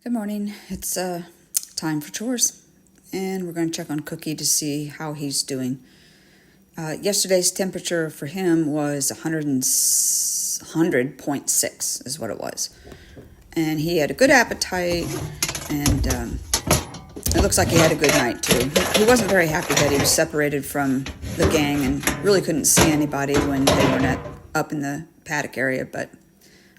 Good morning. It's time for chores, and we're going to check on Cookie to see how he's doing. Yesterday's temperature for him was 100.6 is what it was, and he had a good appetite, and it looks like he had a good night too. He wasn't very happy that he was separated from the gang and really couldn't see anybody when they were up in the paddock area, but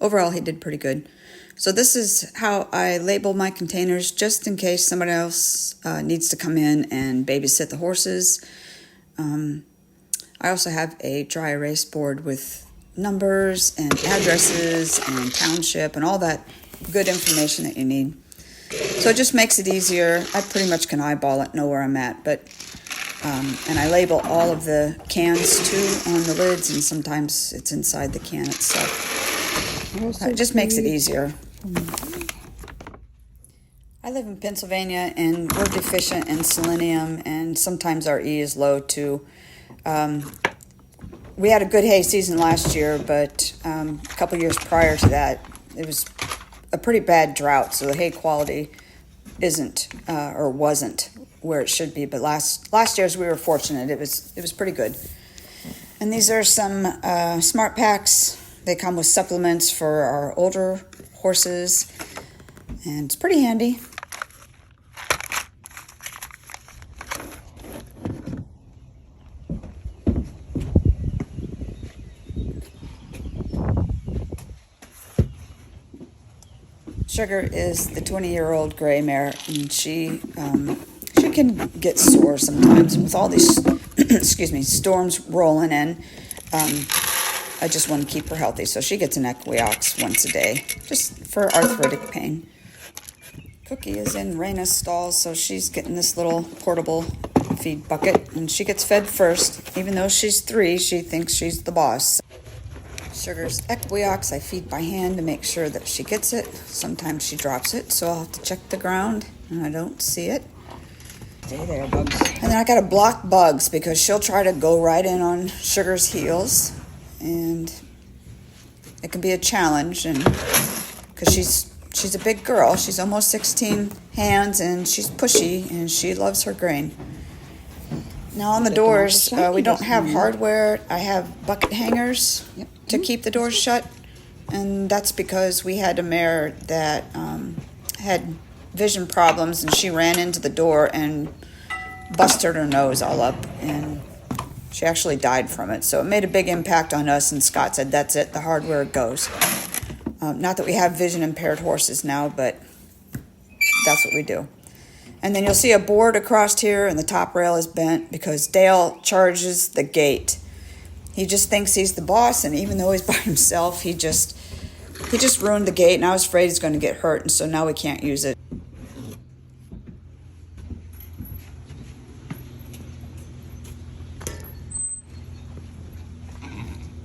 overall he did pretty good. So this is how I label my containers just in case somebody else needs to come in and babysit the horses. I also have a dry erase board with numbers and addresses and township and all that good information that you need. So it just makes it easier. I pretty much can eyeball it, know where I'm at, but and I label all of the cans too on the lids, and sometimes it's inside the can itself. It just makes it easier. I live in Pennsylvania, and we're deficient in selenium, and sometimes our E is low too. We had a good hay season last year, but a couple years prior to that, it was a pretty bad drought, so the hay quality isn't or wasn't where it should be. But last year's we were fortunate; it was pretty good. And these are some smart packs. They come with supplements for our older horses, and it's pretty handy. Sugar is the 20-year-old gray mare, and she can get sore sometimes with all these storms rolling in. I just want to keep her healthy, so she gets an Equiox once a day, just for arthritic pain. Cookie is in Raina's stalls, so she's getting this little portable feed bucket, and she gets fed first. Even though she's 3, she thinks she's the boss. Sugar's Equiox I feed by hand to make sure that she gets it. Sometimes she drops it, so I'll have to check the ground, and I don't see it. Stay there, Bugs. And then I got to block Bugs because she'll try to go right in on Sugar's heels. And it can be a challenge, and because she's a big girl. She's almost 16 hands, and she's pushy, and she loves her grain. Now on the doors, we don't have hardware. I have bucket hangers to keep the doors shut, and that's because we had a mare that had vision problems, and she ran into the door and busted her nose all up, and she actually died from it. So it made a big impact on us, and Scott said, that's it, the hardware goes. Not that we have vision impaired horses now, but that's what we do. And then you'll see a board across here, and the top rail is bent because Dale charges the gate. He just thinks he's the boss, and even though he's by himself, he just ruined the gate, and I was afraid he's going to get hurt, and so now we can't use it.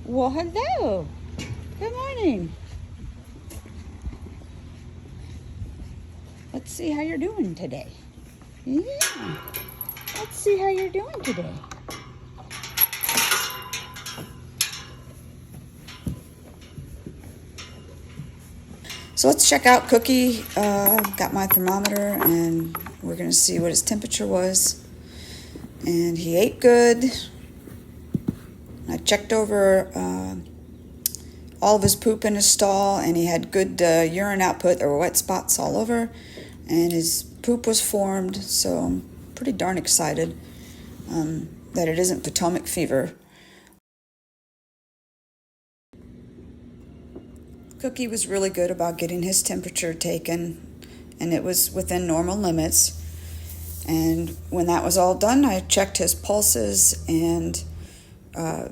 Well, hello. Good morning. Let's see how you're doing today. Yeah. Let's see how you're doing today. So let's check out Cookie. Got my thermometer, and we're going to see what his temperature was. And he ate good. I checked over all of his poop in his stall, and he had good urine output. There were wet spots all over, and his poop was formed, so I'm pretty darn excited that it isn't Potomac fever. Cookie was really good about getting his temperature taken, and it was within normal limits. And when that was all done, I checked his pulses, and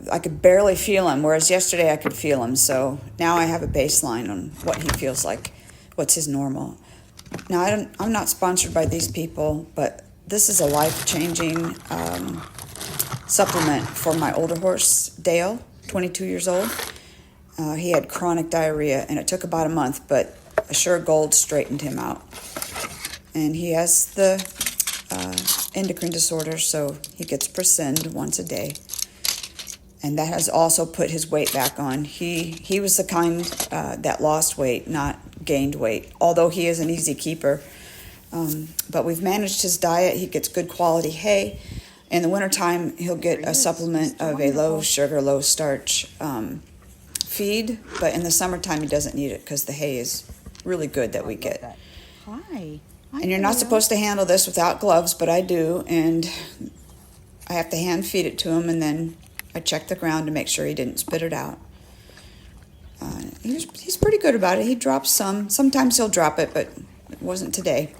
I could barely feel him, whereas yesterday I could feel him. So now I have a baseline on what he feels like, what's his normal. Now, I'm not sponsored by these people, but this is a life-changing supplement for my older horse, Dale, 22 years old. He had chronic diarrhea, and it took about a month, but Assure Gold straightened him out. And he has the endocrine disorder, so he gets Presend once a day. And that has also put his weight back on. He was the kind that lost weight, not gained weight, although he is an easy keeper. But we've managed his diet. He gets good quality hay. In the wintertime, he'll get a supplement of a low sugar, low starch feed. But in the summertime, he doesn't need it because the hay is really good that we get. Hi. And you're not supposed to handle this without gloves, but I do. And I have to hand feed it to him, and then I check the ground to make sure he didn't spit it out. He's pretty good about it. He drops some. Sometimes he'll drop it, but it wasn't today.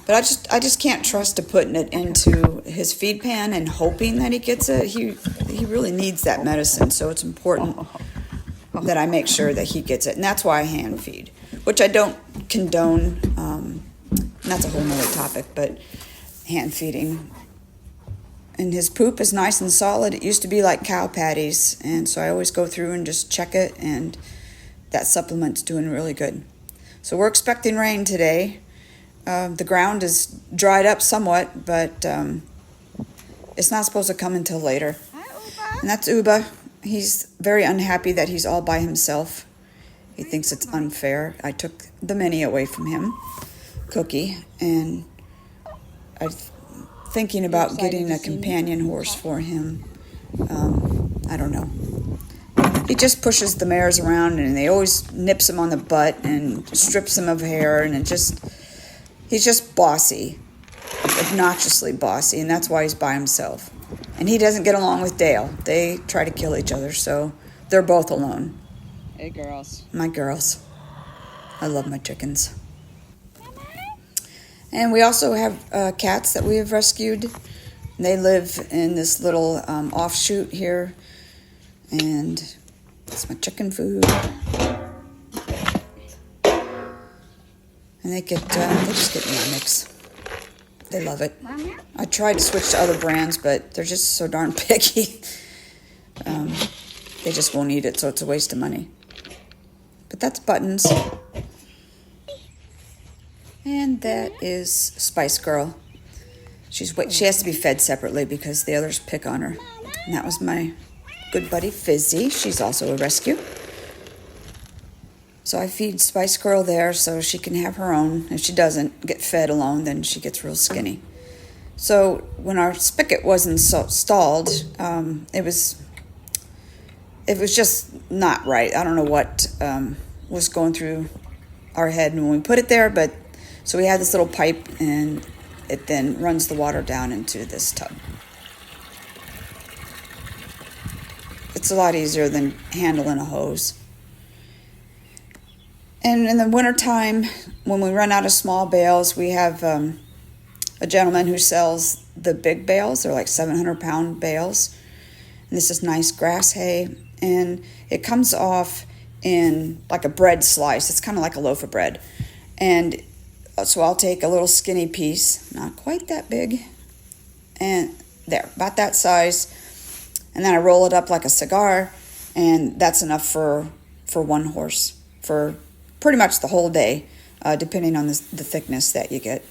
But I just can't trust to putting it into his feed pan and hoping that he gets it. He really needs that medicine, so it's important that I make sure that he gets it. And that's why I hand feed, which I don't condone. And that's a whole nother topic, but hand feeding. And his poop is nice and solid. It used to be like cow patties, and so I always go through and just check it, and that supplement's doing really good. So we're expecting rain today. The ground is dried up somewhat, but it's not supposed to come until later. Hi, Uba. And that's Uba. He's very unhappy that he's all by himself. He thinks it's unfair. I took the mini away from him, Cookie, and I'm thinking about getting a companion horse for him. I don't know. He just pushes the mares around, and they always nips him on the butt and strips him of hair, and he's just bossy, obnoxiously bossy, and that's why he's by himself. And he doesn't get along with Dale. They try to kill each other, so they're both alone. Hey, girls. My girls. I love my chickens. And we also have cats that we have rescued. They live in this little offshoot here, and it's my chicken food. And they just get my mix. They love it. I tried to switch to other brands, but they're just so darn picky. They just won't eat it, so it's a waste of money. But that's Buttons. And that is Spice Girl. She has to be fed separately because the others pick on her. And that was my good buddy Fizzy. She's also a rescue. So I feed Spice Girl there so she can have her own. If she doesn't get fed alone, then she gets real skinny. So when our spigot wasn't stalled, it was just not right. I don't know what was going through our head when we put it there, but so we had this little pipe, and it then runs the water down into this tub. It's a lot easier than handling a hose. And in the wintertime, when we run out of small bales, we have a gentleman who sells the big bales. They're like 700-pound bales. And this is nice grass hay. And it comes off in like a bread slice. It's kind of like a loaf of bread. And so I'll take a little skinny piece, not quite that big, and there, about that size. And then I roll it up like a cigar, and that's enough for one horse for pretty much the whole day, depending on the thickness that you get.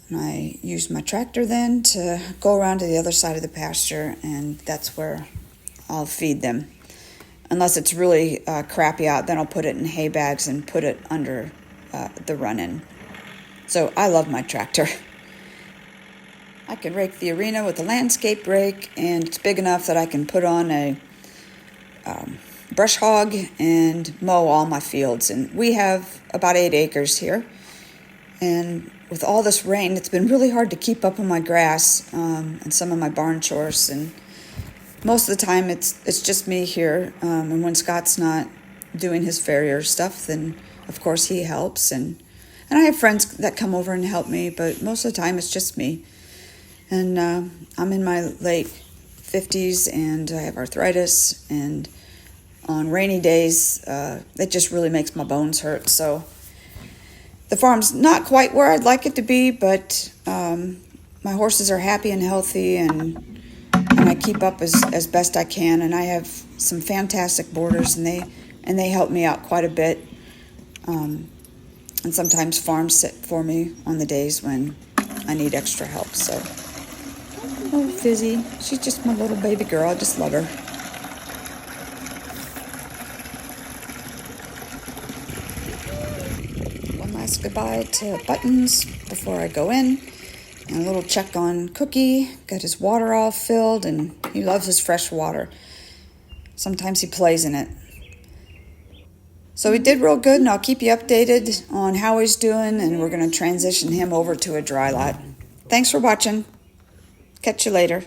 And I use my tractor then to go around to the other side of the pasture, and that's where I'll feed them. Unless it's really crappy out, then I'll put it in hay bags and put it under the run-in. So I love my tractor. I can rake the arena with a landscape rake, and it's big enough that I can put on a brush hog and mow all my fields. And we have about 8 acres here. And with all this rain, it's been really hard to keep up on my grass and some of my barn chores. And most of the time, it's just me here. And when Scott's not doing his farrier stuff, then of course he helps. And I have friends that come over and help me, but most of the time it's just me. And I'm in my late 50s, and I have arthritis, and on rainy days, it just really makes my bones hurt. So the farm's not quite where I'd like it to be, but my horses are happy and healthy, and I keep up as best I can. And I have some fantastic boarders, and they help me out quite a bit. And sometimes farms sit for me on the days when I need extra help. So, oh, Fizzy, she's just my little baby girl. I just love her. goodbye to Buttons before I go in. And a little check on Cookie. Got his water all filled, and he loves his fresh water. Sometimes he plays in it. So he did real good, and I'll keep you updated on how he's doing, and we're going to transition him over to a dry lot. Thanks for watching. Catch you later.